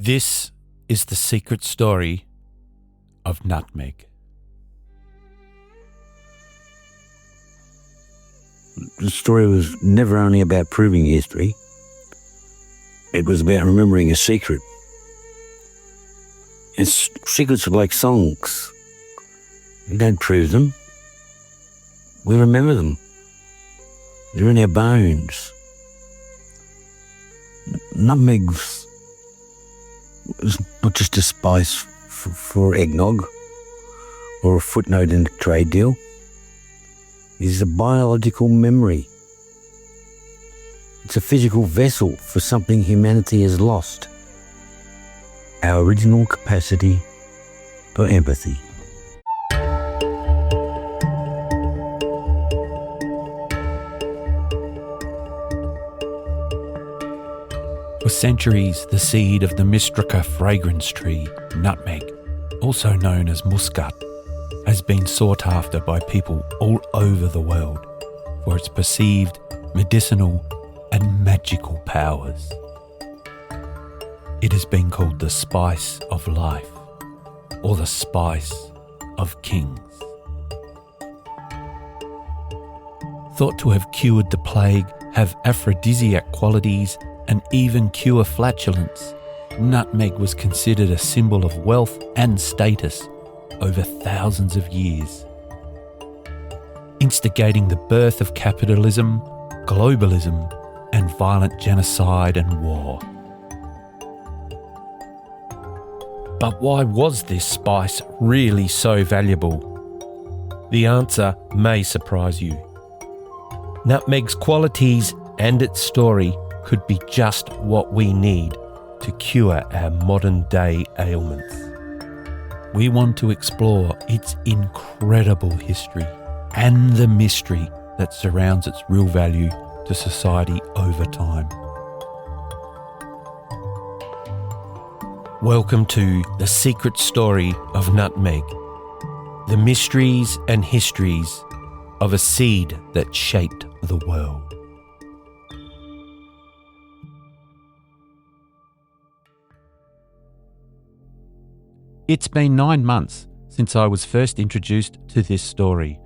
This is the secret story of Nutmeg. The story was never only about proving history. It was about remembering a secret. Secrets are like songs. We don't prove them. We remember them. They're in our bones. Nutmeg was not just a spice for eggnog or a footnote in a trade deal. It is a biological memory. It's a physical vessel for something humanity has lost. Our original capacity for empathy. For centuries, the seed of the Mystrica fragrance tree, nutmeg, also known as muscat, has been sought after by people all over the world for its perceived medicinal and magical powers. It has been called the spice of life, or the spice of kings. Thought to have cured the plague, have aphrodisiac qualities, and even cure flatulence, nutmeg was considered a symbol of wealth and status over thousands of years, instigating the birth of capitalism, globalism, and violent genocide and war. But why was this spice really so valuable? The answer may surprise you. Nutmeg's qualities and its story could be just what we need to cure our modern-day ailments. We want to explore its incredible history and the mystery that surrounds its real value to society over time. Welcome to the secret story of nutmeg, the mysteries and histories of a seed that shaped the world. It's been 9 months since I was first introduced to this story.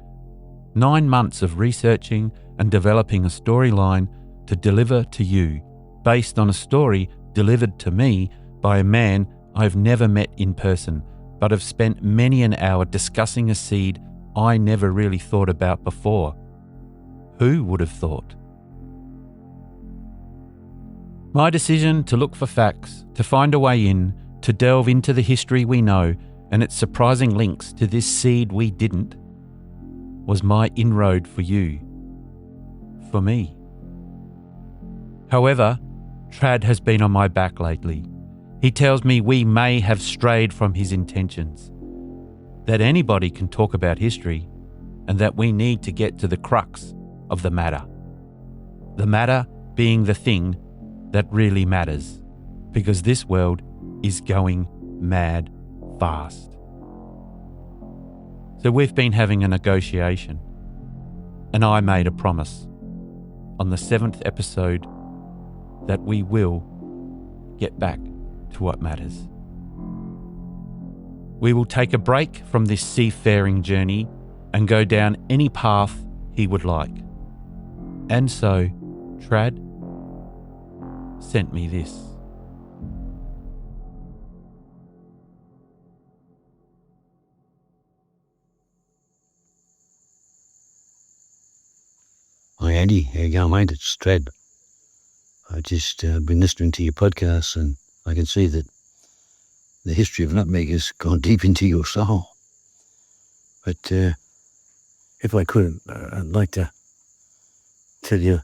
9 months of researching and developing a storyline to deliver to you, based on a story delivered to me by a man I've never met in person, but have spent many an hour discussing a seed I never really thought about before. Who would have thought? My decision to look for facts, to find a way in, to delve into the history we know and its surprising links to this seed we didn't, was my inroad for you. For me. However, Trad has been on my back lately. He tells me we may have strayed from his intentions, that anybody can talk about history, and that we need to get to the crux of the matter. The matter being the thing that really matters, because this world is going mad fast. So we've been having a negotiation, and I made a promise on the 7th episode that we will get back to what matters. We will take a break from this seafaring journey and go down any path he would like. And so, Trad sent me this. Hi Andy, how you going mate? It's Trad. I've just been listening to your podcast and I can see that the history of nutmeg has gone deep into your soul. But if I could, I'd like to tell your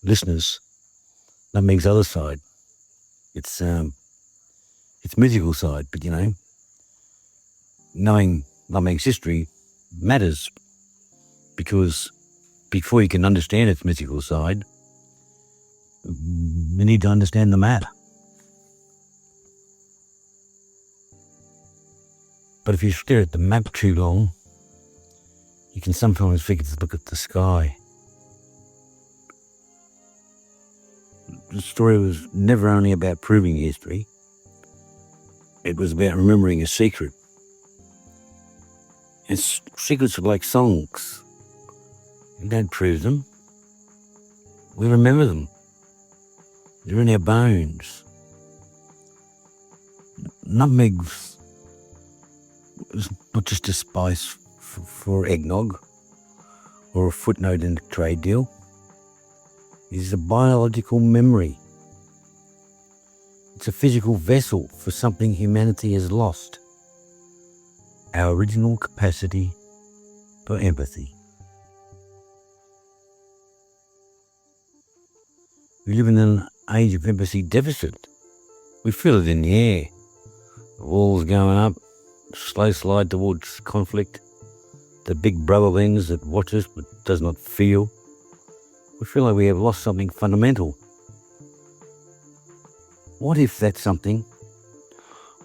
listeners nutmeg's other side. It's mythical side, but you know, knowing nutmeg's history matters because before you can understand its mythical side, you need to understand the matter. But if you stare at the map too long, you can sometimes forget to look at the sky. The story was never only about proving history. It was about remembering a secret. And secrets are like songs. We don't prove them. We remember them. They're in our bones. Nutmeg is not just a spice for eggnog or a footnote in a trade deal. It is a biological memory. It's a physical vessel for something humanity has lost. Our original capacity for empathy. We live in an age of empathy deficit. We feel it in the air. The walls going up, slow slide towards conflict, the big brother lens that watches but does not feel. We feel like we have lost something fundamental. What if that something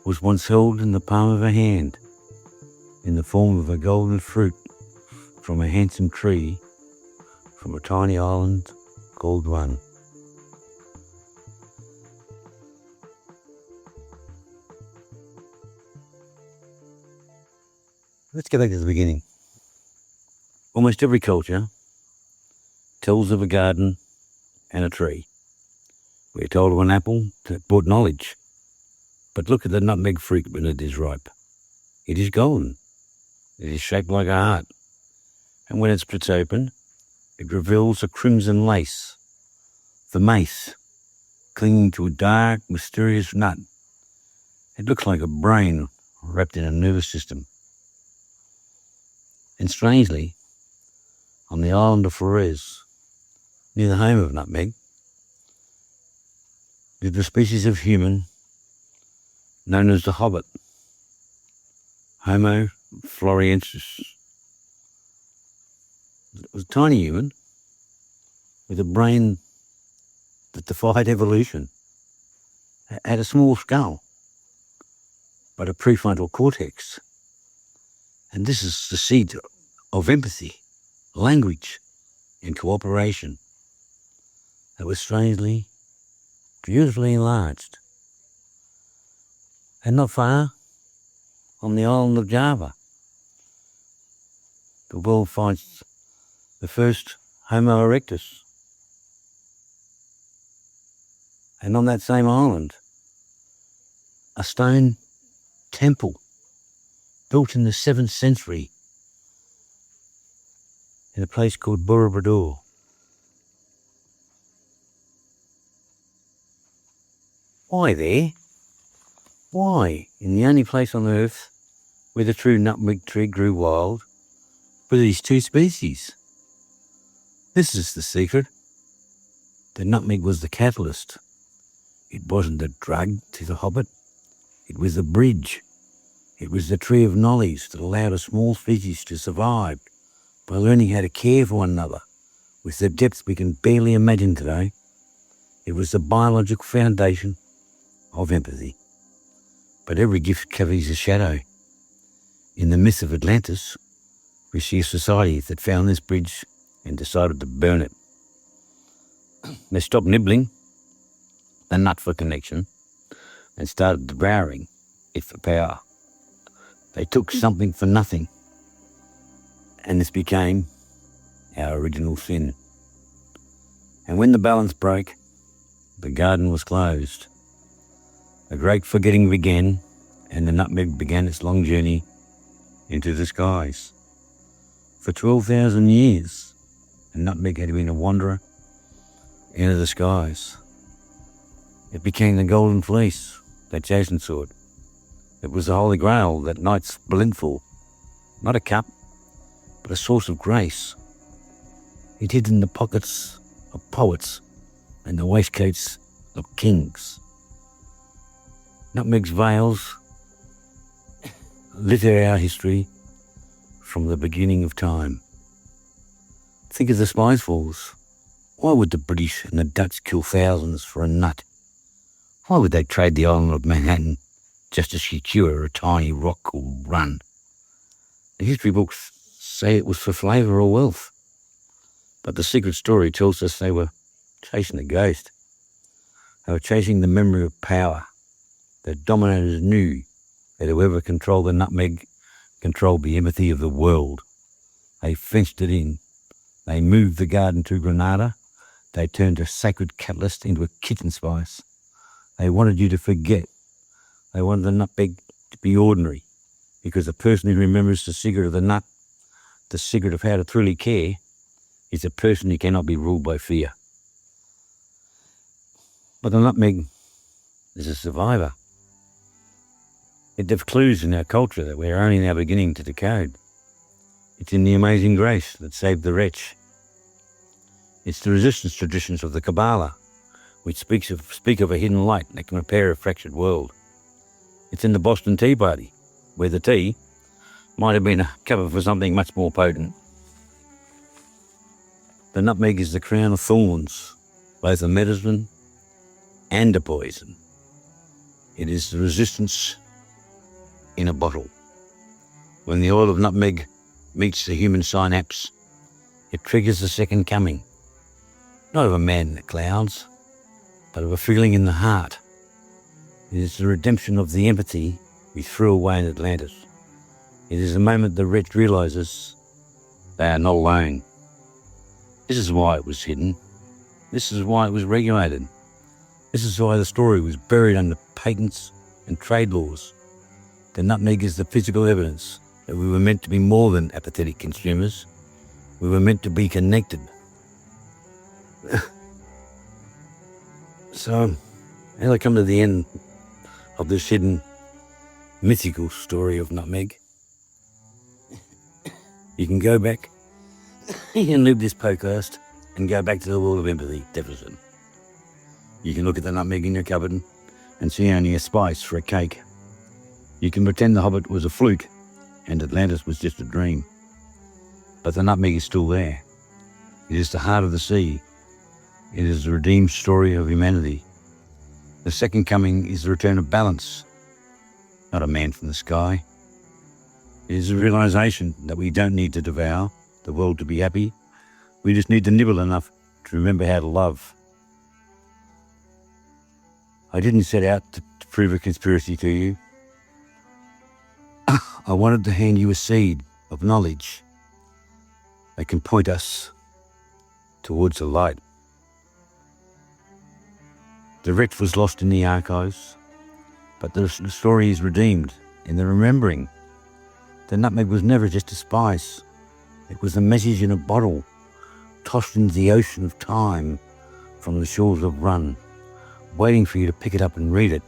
was once held in the palm of a hand, in the form of a golden fruit from a handsome tree, from a tiny island called One? Let's go back to the beginning. Almost every culture tells of a garden and a tree. We're told of an apple that brought knowledge. But look at the nutmeg fruit when it is ripe. It is golden. It is shaped like a heart. And when it splits open, it reveals a crimson lace, the mace, clinging to a dark, mysterious nut. It looks like a brain wrapped in a nervous system. And strangely, on the island of Flores, near the home of nutmeg, lived a species of human known as the Hobbit, Homo Floresiensis. It was a tiny human with a brain that defied evolution. It had a small skull, but a prefrontal cortex. And this is the seed of empathy, language, and cooperation that was strangely, beautifully enlarged. And not far, on the island of Java, the world finds the first Homo Erectus. And on that same island, a stone temple built in the 7th century in a place called Borobudur. Why there? Why, in the only place on earth where the true nutmeg tree grew wild, were these two species? This is the secret. The nutmeg was the catalyst. It wasn't a drug to the Hobbit. It was a bridge. It was the tree of knowledge that allowed a small species to survive by learning how to care for one another with the depth we can barely imagine today. It was the biological foundation of empathy. But every gift carries a shadow. In the myth of Atlantis, we see a society that found this bridge and decided to burn it. They stopped nibbling the nut for connection and started devouring it for power. They took something for nothing, and this became our original sin. And when the balance broke, the garden was closed. A great forgetting began, and the nutmeg began its long journey into the skies. For 12,000 years, the nutmeg had been a wanderer into the skies. It became the golden fleece that Jason sought. It was the holy grail that knights bled for, not a cup, but a source of grace. It hid in the pockets of poets and the waistcoats of kings. Nutmeg's veils litter our history from the beginning of time. Think of the spice wars. Why would the British and the Dutch kill thousands for a nut? Why would they trade the island of Manhattan just to secure a tiny rock called Run? The history books say it was for flavour or wealth, but the secret story tells us they were chasing a ghost. They were chasing the memory of power, The dominators knew that whoever controlled the nutmeg controlled the empathy of the world. They fenced it in. They moved the garden to Granada. They turned a sacred catalyst into a kitchen spice. They wanted you to forget. They wanted the nutmeg to be ordinary, because the person who remembers the secret of the nut, the secret of how to truly care, is a person who cannot be ruled by fear. But the nutmeg is a survivor. It gives clues in our culture that we're only now beginning to decode. It's in the amazing grace that saved the wretch. It's the resistance traditions of the Kabbalah, which speak of a hidden light that can repair a fractured world. It's in the Boston Tea Party, where the tea might have been a cover for something much more potent. The nutmeg is the crown of thorns, both a medicine and a poison. It is the resistance in a bottle. When the oil of nutmeg meets the human synapse, it triggers the second coming, not of a man in the clouds, but of a feeling in the heart. It is the redemption of the empathy we threw away in Atlantis. It is the moment the wretch realises they are not alone. This is why it was hidden. This is why it was regulated. This is why the story was buried under patents and trade laws. The nutmeg is the physical evidence that we were meant to be more than apathetic consumers. We were meant to be connected. So, as I come to the end of this hidden mythical story of nutmeg, you can go back, you can leave this podcast and go back to the world of empathy deficit. You can look at the nutmeg in your cupboard and see only a spice for a cake. You can pretend the Hobbit was a fluke and Atlantis was just a dream. But the nutmeg is still there. It is the heart of the sea. It is the redeemed story of humanity. The second coming is the return of balance, not a man from the sky. It is a realisation that we don't need to devour the world to be happy. We just need to nibble enough to remember how to love. I didn't set out to prove a conspiracy to you. I wanted to hand you a seed of knowledge that can point us towards the light. The wretch was lost in the archives, but the story is redeemed in the remembering. The nutmeg was never just a spice. It was a message in a bottle, tossed into the ocean of time from the shores of Run, waiting for you to pick it up and read it.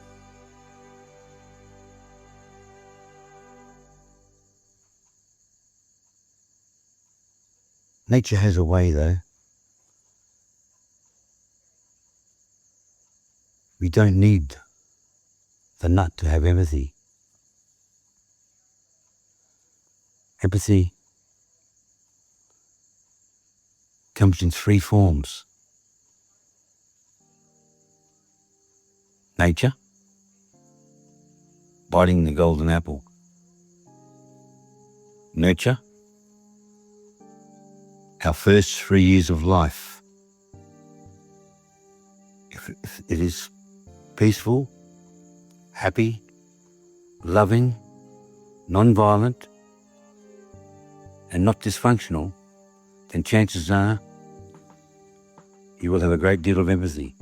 Nature has a way, though. We don't need the nut to have empathy. Empathy comes in three forms. Nature, biting the golden apple. Nurture, our first 3 years of life. If it is peaceful, happy, loving, non-violent, and not dysfunctional, then chances are you will have a great deal of empathy.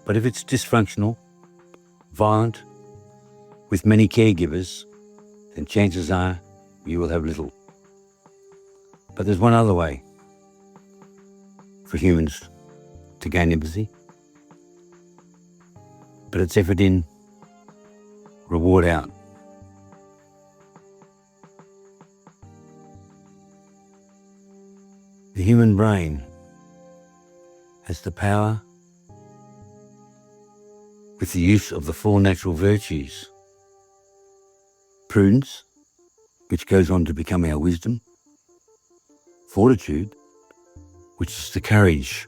But if it's dysfunctional, violent, with many caregivers, then chances are you will have little. But there's one other way for humans to gain empathy. But it's effort in, reward out. The human brain has the power, with the use of the four natural virtues: prudence, which goes on to become our wisdom; fortitude, which is the courage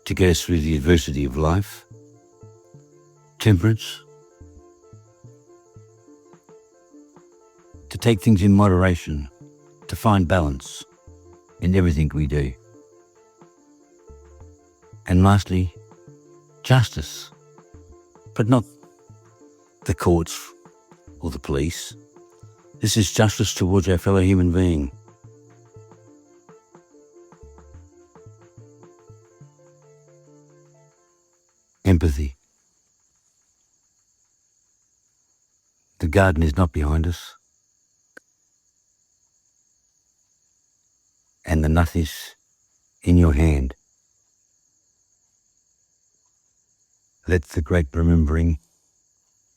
to get us through the adversity of life; temperance, to take things in moderation, to find balance in everything we do; and lastly, justice, but not the courts or the police. This is justice towards our fellow human being. Empathy. The garden is not behind us, and the nut is in your hand. Let the great remembering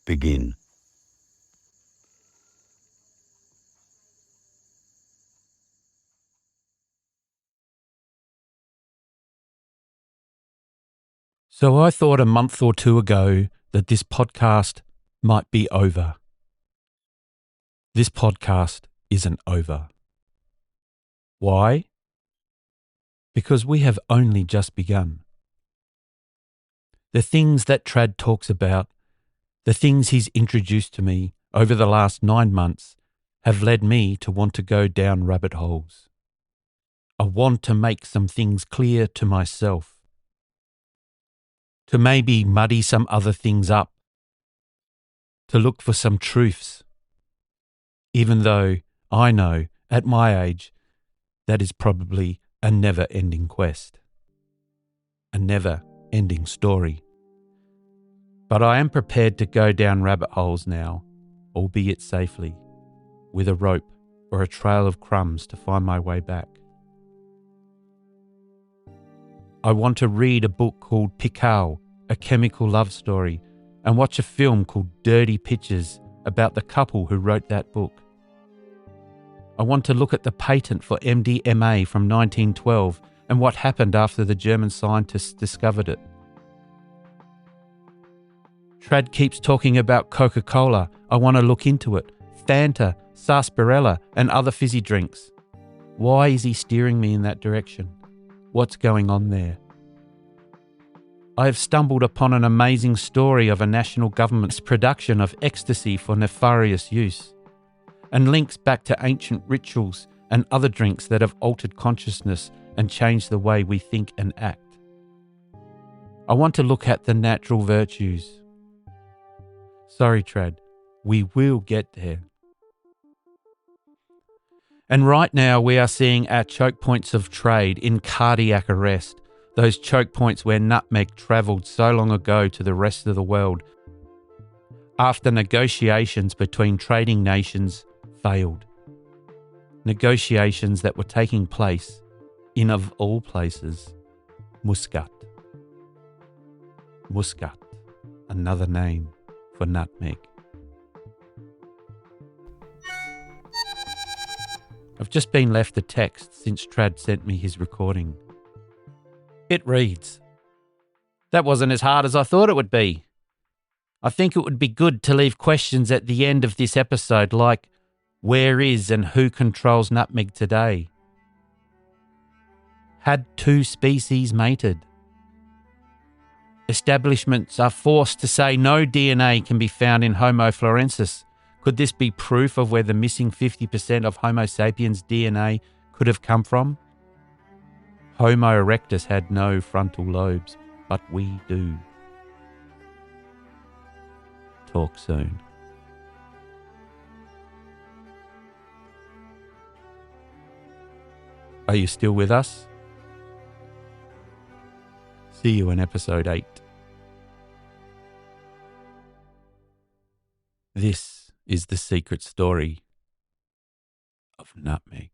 begin. So I thought a month or two ago that this podcast might be over. This podcast isn't over. Why? Because we have only just begun. The things that Trad talks about, the things he's introduced to me over the last 9 months have led me to want to go down rabbit holes. I want to make some things clear to myself. To maybe muddy some other things up. To look for some truths. Even though I know, at my age, that is probably a never-ending quest. A never-ending story. But I am prepared to go down rabbit holes now, albeit safely, with a rope or a trail of crumbs to find my way back. I want to read a book called Pikau, A Chemical Love Story, and watch a film called Dirty Pictures about the couple who wrote that book. I want to look at the patent for MDMA from 1912 and what happened after the German scientists discovered it. Trad keeps talking about Coca-Cola. I want to look into it. Fanta, sarsaparilla, and other fizzy drinks. Why is he steering me in that direction? What's going on there? I have stumbled upon an amazing story of a national government's production of ecstasy for nefarious use, and links back to ancient rituals and other drinks that have altered consciousness and changed the way we think and act. I want to look at the natural virtues. Sorry, Trad, we will get there. And right now we are seeing our choke points of trade in cardiac arrest, those choke points where nutmeg travelled so long ago to the rest of the world, after negotiations between trading nations failed. Negotiations that were taking place in, of all places, Muscat. Muscat, another name for nutmeg. I've just been left a text since Trad sent me his recording. It reads, "That wasn't as hard as I thought it would be. I think it would be good to leave questions at the end of this episode like, where is and who controls nutmeg today? Had 2 species mated? Establishments are forced to say no DNA can be found in Homo Floresiensis. Could this be proof of where the missing 50% of Homo sapiens DNA could have come from? Homo erectus had no frontal lobes, but we do." Talk soon. Are you still with us? See you in episode 8. This is the secret story of nutmeg.